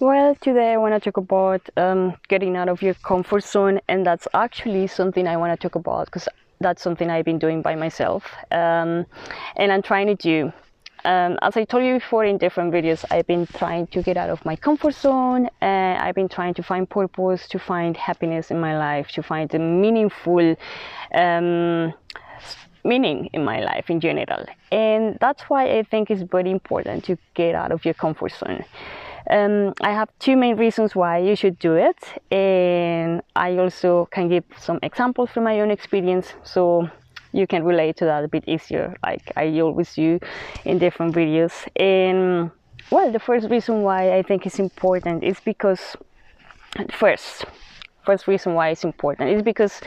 Well, today I want to talk about getting out of your comfort zone, and that's actually something I want to talk about because that's something I've been doing by myself, and I'm trying to do. As I told you before in different videos, I've been trying to get out of my comfort zone, and I've been trying to find purpose, to find happiness in my life, to find a meaningful meaning in my life in general. And that's why I think it's very important to get out of your comfort zone. I have two main reasons why you should do it, and I also can give some examples from my own experience so you can relate to that a bit easier, like I always do in different videos. And well, the first reason why I think it's important is because first reason why it's important is because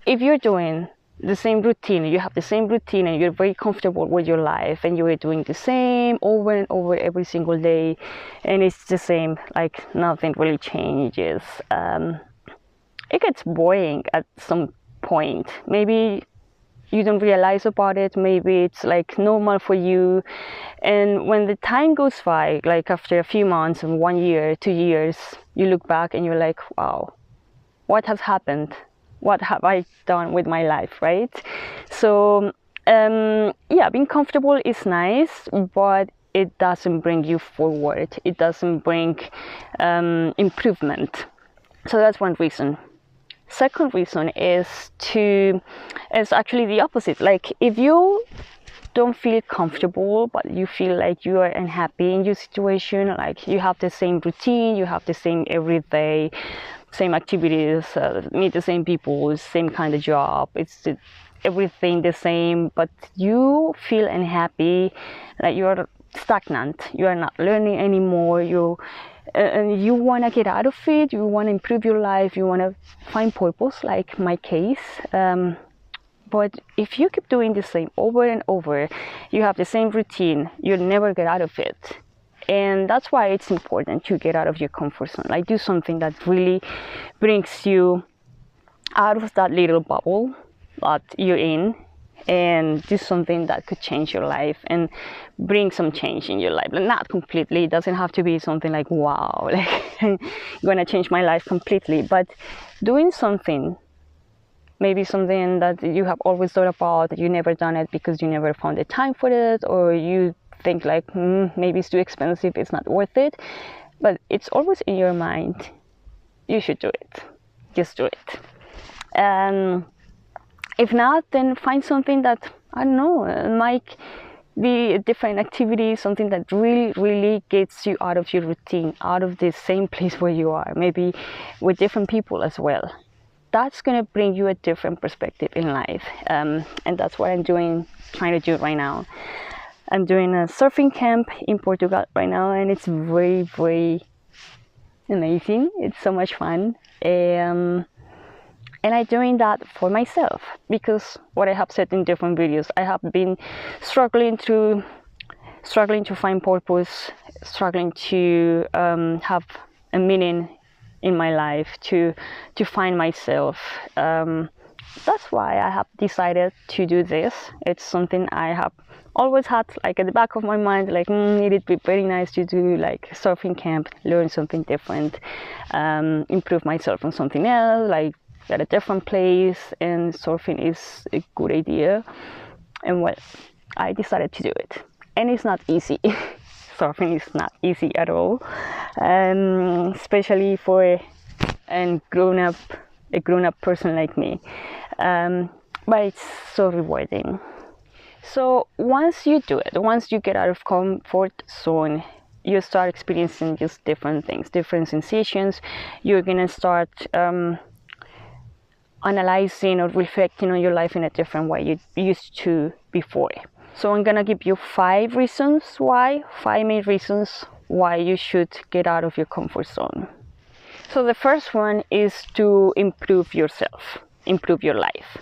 if you're doing the same routine, you have the same routine and you're very comfortable with your life and you're doing the same over and over every single day and it's the same, like nothing really changes, it gets boring at some point. Maybe you don't realize about it, maybe it's like normal for you, and when the time goes by, like after a few months and 1 year, 2 years, you look back and you're like, wow, what has happened? What have I done with my life, right? So yeah, being comfortable is nice, but it doesn't bring you forward. It doesn't bring improvement. So that's one reason. Second reason is actually the opposite. Like if you don't feel comfortable, but you feel like you are unhappy in your situation, like you have the same routine, you have the same everyday, same activities, meet the same people, same kind of job, it's everything the same, but you feel unhappy, like you're stagnant, you are not learning anymore, and you want to get out of it, you want to improve your life, you want to find purpose, like my case. But if you keep doing the same over and over, you have the same routine, you'll never get out of it. And that's why it's important to get out of your comfort zone, like do something that really brings you out of that little bubble that you're in, and do something that could change your life and bring some change in your life. But not completely, it doesn't have to be something like, wow, like gonna change my life completely, but doing something, maybe something that you have always thought about, that you never done it because you never found the time for it, or you think like maybe it's too expensive, it's not worth it, but it's always in your mind, you should do it, just do it. And if not, then find something that, I don't know, might be a different activity, something that really gets you out of your routine, out of the same place where you are, maybe with different people as well. That's going to bring you a different perspective in life, and that's what I'm trying to do right now. I'm doing a surfing camp in Portugal right now, and it's very amazing. It's so much fun, and I'm doing that for myself because what I have said in different videos, I have been struggling to find purpose, struggling to have a meaning in my life, to find myself. That's why I have decided to do this. It's something I have always had like at the back of my mind, like it'd be very nice to do like surfing camp, learn something different, improve myself on something else, like at a different place, and surfing is a good idea. And well, I decided to do it, and it's not easy. Surfing is not easy at all, especially for a grown-up person like me, but it's so rewarding. So once you do it, once you get out of comfort zone, you start experiencing just different things, different sensations. You're gonna start analyzing or reflecting on your life in a different way you used to before. So I'm gonna give you five main reasons why you should get out of your comfort zone. So the first one is to improve yourself, improve your life.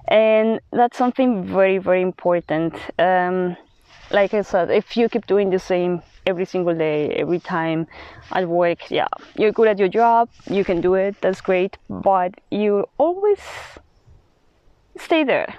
And that's something very important. Like I said, if you keep doing the same every single day, every time at work, yeah, you're good at your job, you can do it, that's great, but you always stay there.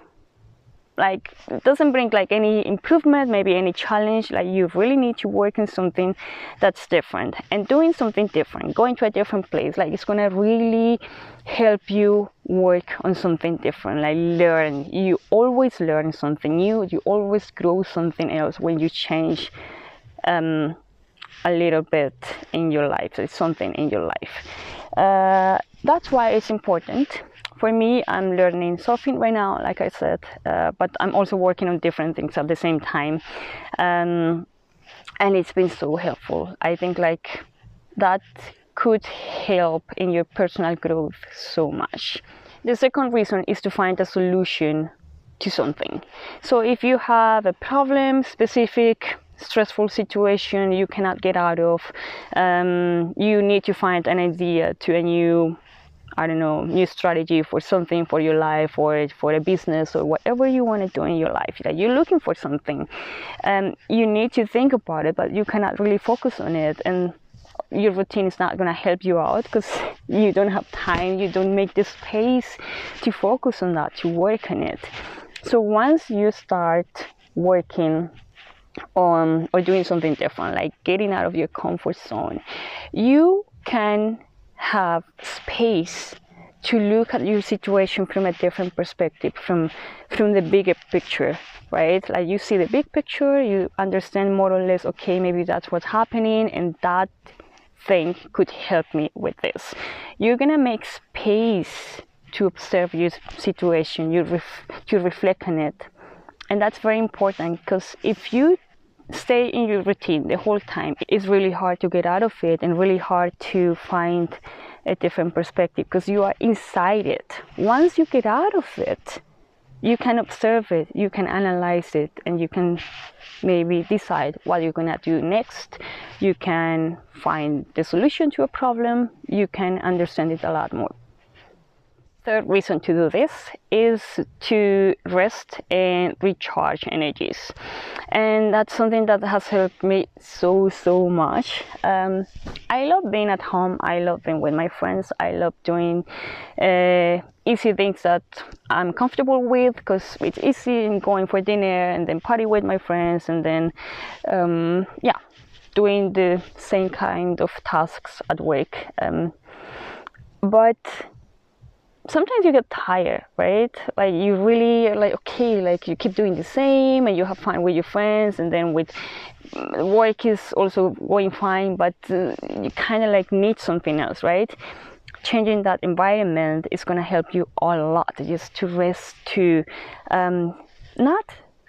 like it doesn't bring like any improvement, maybe any challenge. Like you really need to work on something that's different, and doing something different, going to a different place, like it's gonna really help you work on something different. Like learn, you always learn something new, you always grow something else when you change a little bit in your life. So it's something in your life. That's why it's important. For me, I'm learning surfing right now, like I said, but I'm also working on different things at the same time. And it's been so helpful. I think like that could help in your personal growth so much. The second reason is to find a solution to something. So if you have a problem, specific stressful situation you cannot get out of, you need to find an idea to a new strategy for something, for your life or for a business or whatever you want to do in your life. Like you're looking for something, you need to think about it, but you cannot really focus on it, and your routine is not going to help you out because you don't have time, you don't make the space to focus on that, to work on it. So once you start working on or doing something different, like getting out of your comfort zone, you can have space to look at your situation from a different perspective, from the bigger picture, right? Like you see the big picture, you understand more or less, okay, maybe that's what's happening and that thing could help me with this. You're gonna make space to observe your situation, to reflect on it. And that's very important, because if you stay in your routine the whole time, it's really hard to get out of it and really hard to find a different perspective because you are inside it. Once you get out of it, you can observe it, you can analyze it, and you can maybe decide what you're gonna do next. You can find the solution to a problem, you can understand it a lot more. Third reason to do this is to rest and recharge energies, and that's something that has helped me so much. I love being at home, I love being with my friends, I love doing easy things that I'm comfortable with, because it's easy in going for dinner and then party with my friends and then doing the same kind of tasks at work, but sometimes you get tired, right? Like you really are like, okay, like you keep doing the same and you have fun with your friends, and then with work is also going fine, but you kind of like need something else, right? Changing that environment is going to help you a lot, just to rest, to not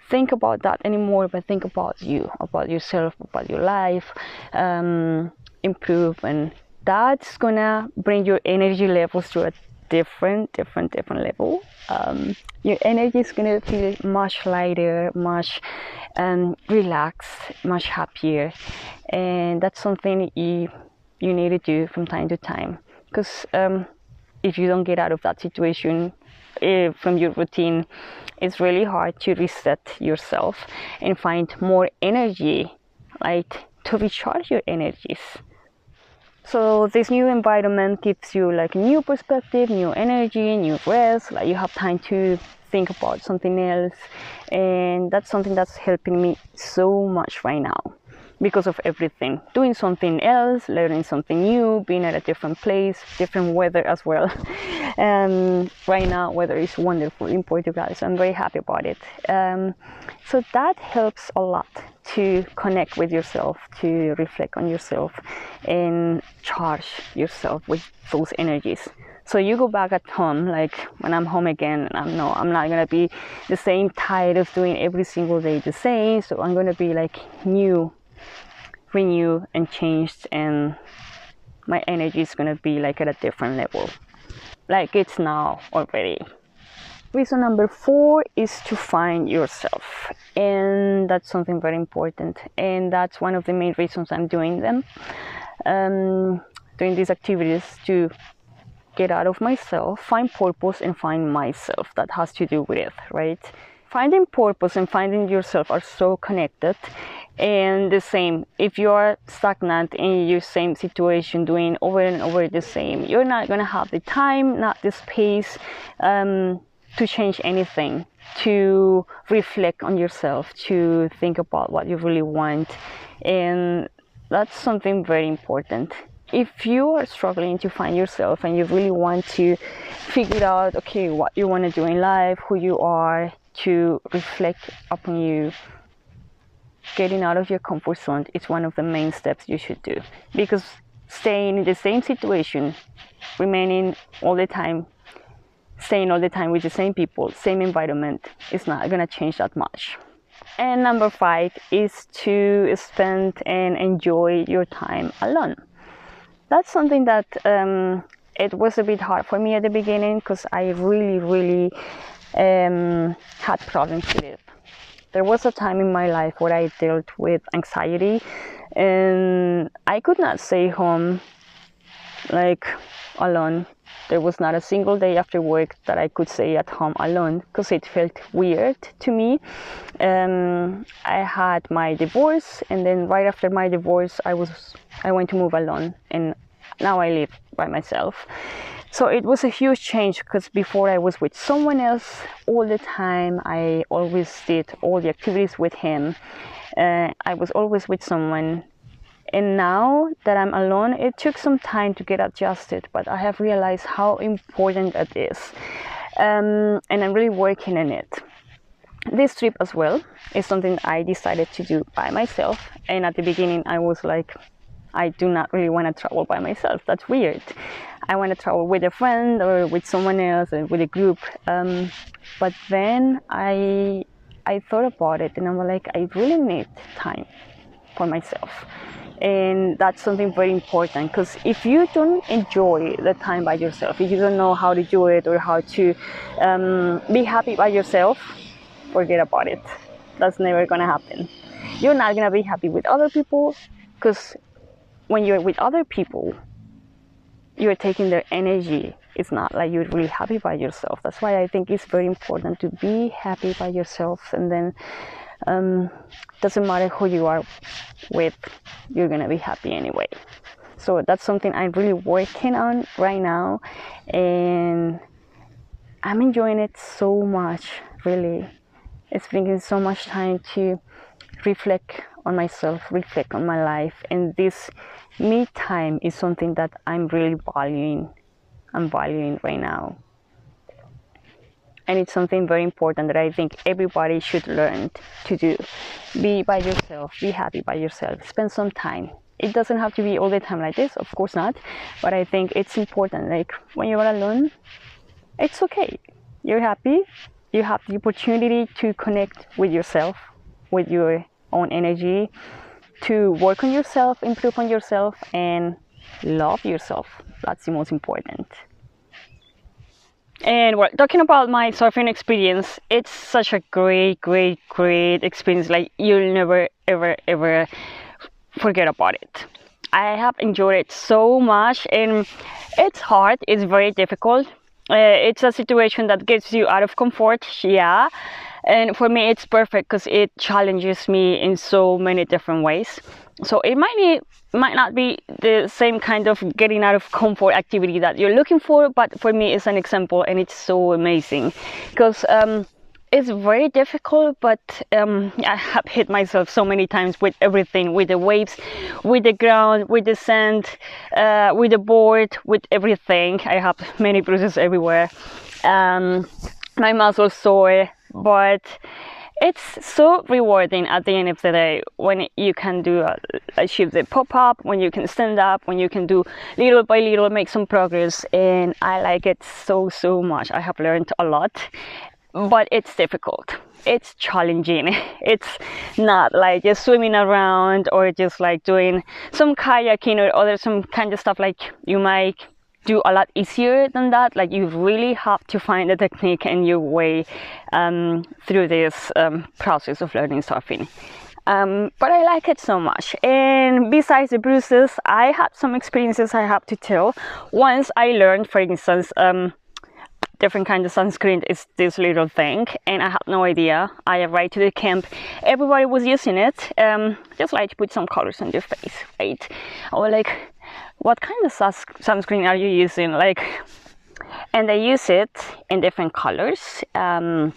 think about that anymore, but think about you, about yourself, about your life, improve, and that's gonna bring your energy levels to a different level. Your energy is gonna feel much lighter, much relaxed, much happier, and that's something you need to do from time to time, because if you don't get out of that situation from your routine, it's really hard to reset yourself and find more energy, like to recharge your energies. So this new environment gives you like a new perspective, new energy, new rest, like you have time to think about something else, and that's something that's helping me so much right now because of everything. Doing something else, learning something new, being at a different place, different weather as well. Right now weather is wonderful in Portugal, so I'm very happy about it. So that helps a lot to connect with yourself, to reflect on yourself and charge yourself with those energies. So you go back at home, like when I'm home again, I'm not gonna be the same, tired of doing every single day the same. So I'm gonna be like new, renewed and changed, and my energy is gonna be like at a different level, like it's now already. Reason number 4 is to find yourself, and that's something very important, and that's one of the main reasons I'm doing them, doing these activities, to get out of myself, find purpose and find myself. That has to do with it, right? Finding purpose and finding yourself are so connected, and the same. If you are stagnant in your same situation, doing over and over the same, you're not gonna have the time, not the space to change anything, to reflect on yourself, to think about what you really want. And that's something very important. If you are struggling to find yourself and you really want to figure out, okay, what you want to do in life, who you are, to reflect upon you, getting out of your comfort zone is one of the main steps you should do. Because staying in the same situation, remaining all the time, staying all the time with the same people, same environment, is not going to change that much. And number 5 is to spend and enjoy your time alone. That's something that it was a bit hard for me at the beginning, because I really had problems with it. There was a time in my life where I dealt with anxiety, and I could not stay home like alone. There was not a single day after work that I could stay at home alone, because it felt weird to me. I had my divorce, and then right after my divorce I went to move alone, and now I live by myself. So it was a huge change, because before I was with someone else all the time. I always did all the activities with him. I was always with someone. And now that I'm alone, it took some time to get adjusted, but I have realized how important it is. And I'm really working on it. This trip as well is something I decided to do by myself. And at the beginning, I was like, I do not really want to travel by myself. That's weird. I want to travel with a friend or with someone else or with a group. But then I thought about it, and I'm like, I really need time for myself. And that's something very important, because if you don't enjoy the time by yourself, if you don't know how to do it or how to be happy by yourself, forget about it. That's never gonna happen. You're not gonna be happy with other people, because when you're with other people, you're taking their energy. It's not like you're really happy by yourself. That's why I think it's very important to be happy by yourself, and then doesn't matter who you are with, you're gonna be happy anyway. So that's something I'm really working on right now, and I'm enjoying it so much. Really, it's bringing so much time to reflect on myself, reflect on my life, and this me time is something that I'm really valuing right now. And it's something very important that I think everybody should learn to do. Be by yourself, be happy by yourself, spend some time. It doesn't have to be all the time like this, of course not, but I think it's important. Like when you're alone, it's okay. You're happy, you have the opportunity to connect with yourself, with your own energy, to work on yourself, improve on yourself, and love yourself. That's the most important. And well, talking about my surfing experience, it's such a great experience. Like you'll never ever forget about it. I have enjoyed it so much, and it's hard, it's very difficult. It's a situation that gets you out of comfort, yeah. And for me, it's perfect because it challenges me in so many different ways. So it might not be the same kind of getting out of comfort activity that you're looking for, but for me, it's an example, and it's so amazing because it's very difficult. But I have hit myself so many times with everything, with the waves, with the ground, with the sand, with the board, with everything. I have many bruises everywhere. My muscles sore. But it's so rewarding at the end of the day when you can do achieve the pop-up, when you can stand up, when you can do little by little make some progress, and I like it so much. I have learned a lot, but it's difficult, it's challenging. It's not like just swimming around or just like doing some kayaking or other some kind of stuff like you might do a lot easier than that. Like you really have to find the technique and your way through this process of learning surfing. But I like it so much. And besides the bruises, I had some experiences I have to tell. Once I learned, for instance, different kind of sunscreen is this little thing, and I had no idea. I arrived to the camp, everybody was using it, just like to put some colors on your face, right? I was like, what kind of sunscreen are you using? Like, and I use it in different colors in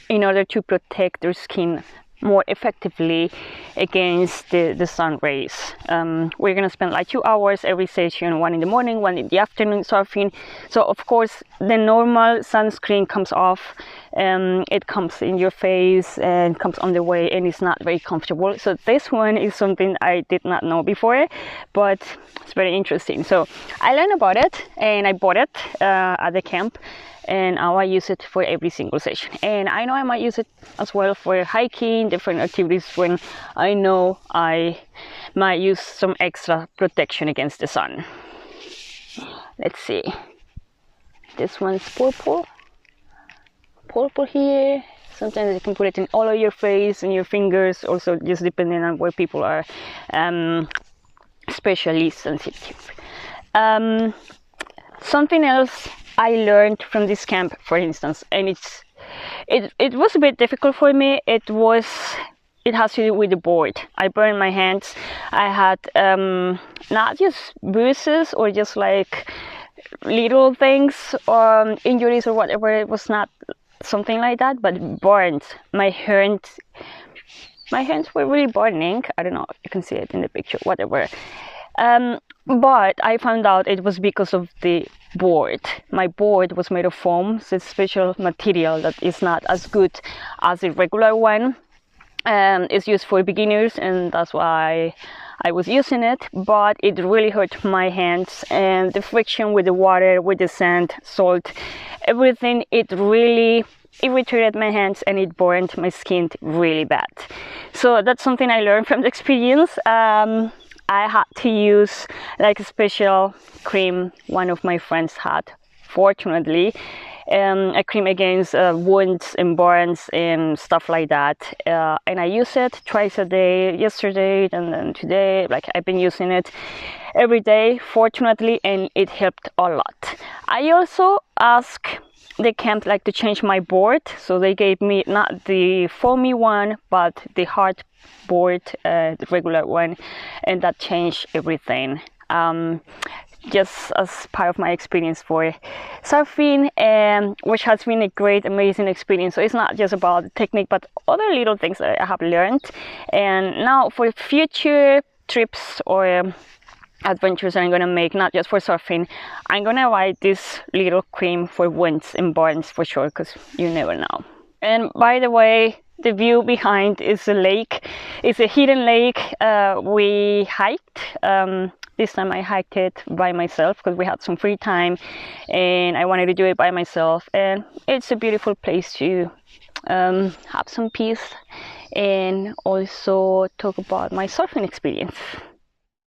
order to protect their skin more effectively against the sun rays. We're gonna spend like 2 hours every session, one in the morning, one in the afternoon surfing. So of course the normal sunscreen comes off, it comes in your face and comes on the way, and it's not very comfortable. So this one is something I did not know before, but it's very interesting. So I learned about it and I bought it at the camp, and now I use it for every single session. And I know I might use it as well for hiking, different activities when I know I might use some extra protection against the sun. Let's see, this one's purple here. Sometimes you can put it in all of your face and your fingers, also just depending on where people are especially sensitive. Something else I learned from this camp, for instance, and it was a bit difficult for me. It has to do with the board. I burned my hands. I had not just bruises or just like little things or injuries or whatever. It was not something like that, but burns. My hands were really burning. I don't know if you can see it in the picture, whatever. But I found out it was because of the board. My board was made of foam, so it's a special material that is not as good as the regular one. It's used for beginners, and that's why I was using it, but it really hurt my hands, and the friction with the water, with the sand, salt, everything, it really irritated my hands and it burned my skin really bad. So that's something I learned from the experience. I had to use like a special cream one of my friends had, fortunately, a cream against wounds and burns and stuff like that, and I use it twice a day, yesterday and then today. Like I've been using it every day, fortunately, and it helped a lot. I also asked the camp like to change my board, so they gave me not the foamy one but the hard board, the regular one, and that changed everything. Just as part of my experience for surfing, which has been a great, amazing experience. So it's not just about the technique, but other little things that I have learned. And now for future trips or adventures I'm gonna make, not just for surfing, I'm gonna buy this little cream for wounds and burns for sure, because you never know. And by the way, the view behind is a lake. It's a hidden lake. We hiked. This time I hiked it by myself because we had some free time and I wanted to do it by myself. And it's a beautiful place to have some peace and also talk about my surfing experience.